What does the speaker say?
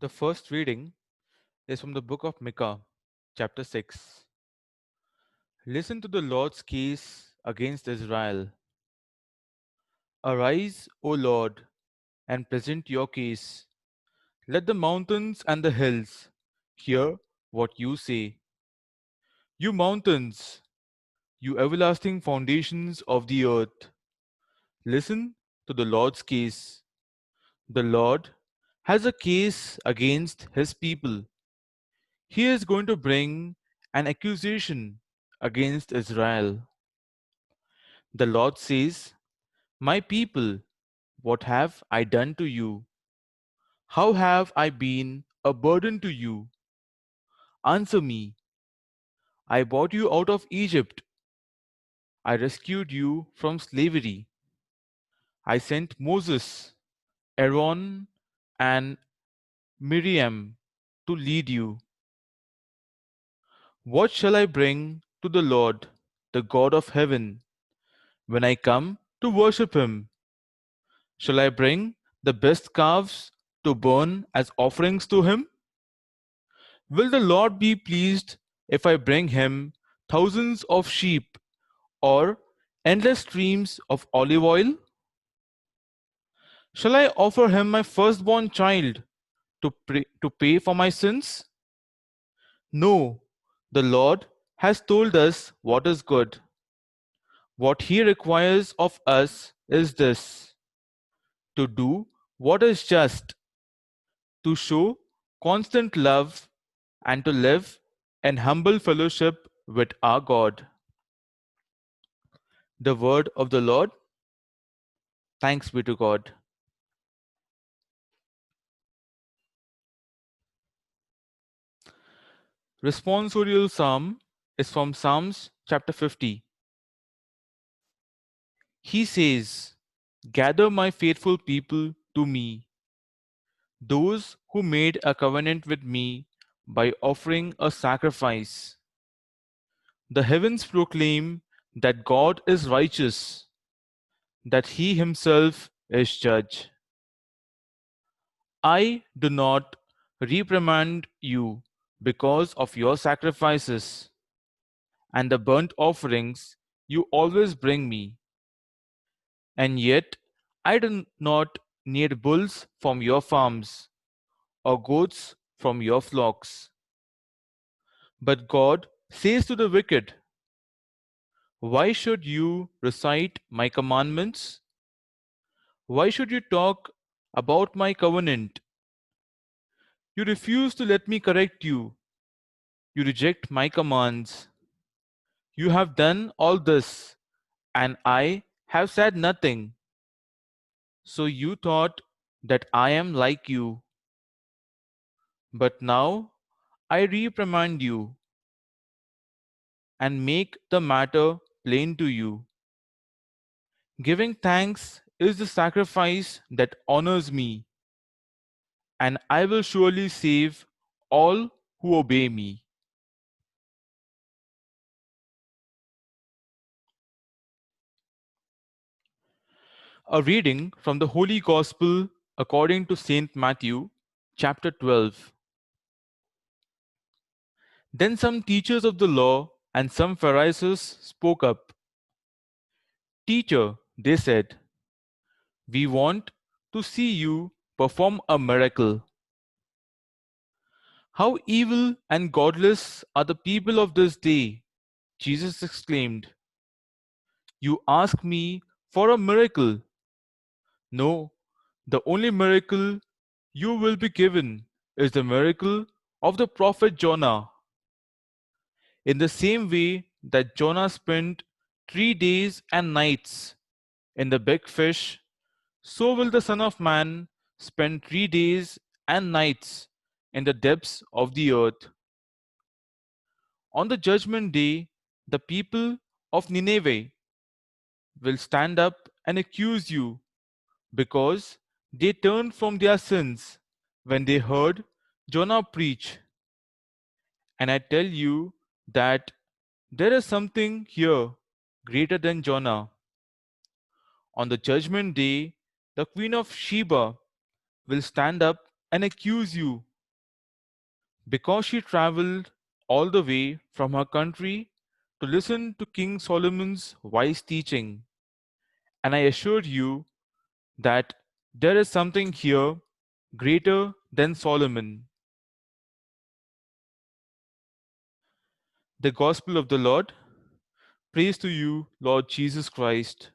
The first reading is from the book of Micah, chapter 6. Listen to the Lord's case against Israel. Arise, O Lord, and present your case. Let the mountains and the hills hear what you say. You mountains, you everlasting foundations of the earth, listen to the Lord's case. The Lord has a case against his people. He is going to bring an accusation against Israel. The Lord says, my people, what have I done to you? How have I been a burden to you? Answer me. I brought you out of Egypt. I rescued you from slavery. I sent Moses, Aaron, and Miriam to lead you. What shall I bring to the Lord, the God of heaven, when I come to worship him? Shall I bring the best calves to burn as offerings to him? Will the Lord be pleased if I bring him thousands of sheep or endless streams of olive oil? Shall I offer him my firstborn child to pay for my sins? No, the Lord has told us what is good. What he requires of us is this: to do what is just, to show constant love, and to live in humble fellowship with our God. The word of the Lord. Thanks be to God. Responsorial psalm is from Psalms chapter 50. He says, gather my faithful people to me, those who made a covenant with me by offering a sacrifice. The heavens proclaim that God is righteous, that he himself is judge. I do not reprimand you because of your sacrifices and the burnt offerings you always bring me. And yet I do not need bulls from your farms or goats from your flocks. But God says to the wicked, why should you recite my commandments? Why should you talk about my covenant? You refuse to let me correct you. You reject my commands. You have done all this, and I have said nothing. So you thought that I am like you. But now I reprimand you and make the matter plain to you. Giving thanks is the sacrifice that honors me, and I will surely save all who obey me. A reading from the Holy Gospel according to St. Matthew, chapter 12. Then some teachers of the law and some Pharisees spoke up. Teacher, they said, we want to see you perform a miracle. How evil and godless are the people of this day, Jesus exclaimed. You ask me for a miracle. No, the only miracle you will be given is the miracle of the prophet Jonah. In the same way that Jonah spent 3 days and nights in the big fish, so will the Son of Man spend 3 days and nights in the depths of the earth. On the judgment day, the people of Nineveh will stand up and accuse you because they turned from their sins when they heard Jonah preach. And I tell you that there is something here greater than Jonah. On the judgment day, the queen of Sheba will stand up and accuse you because she traveled all the way from her country to listen to King Solomon's wise teaching. And I assured you that there is something here greater than Solomon. The Gospel of the Lord. Praise to you, Lord Jesus Christ.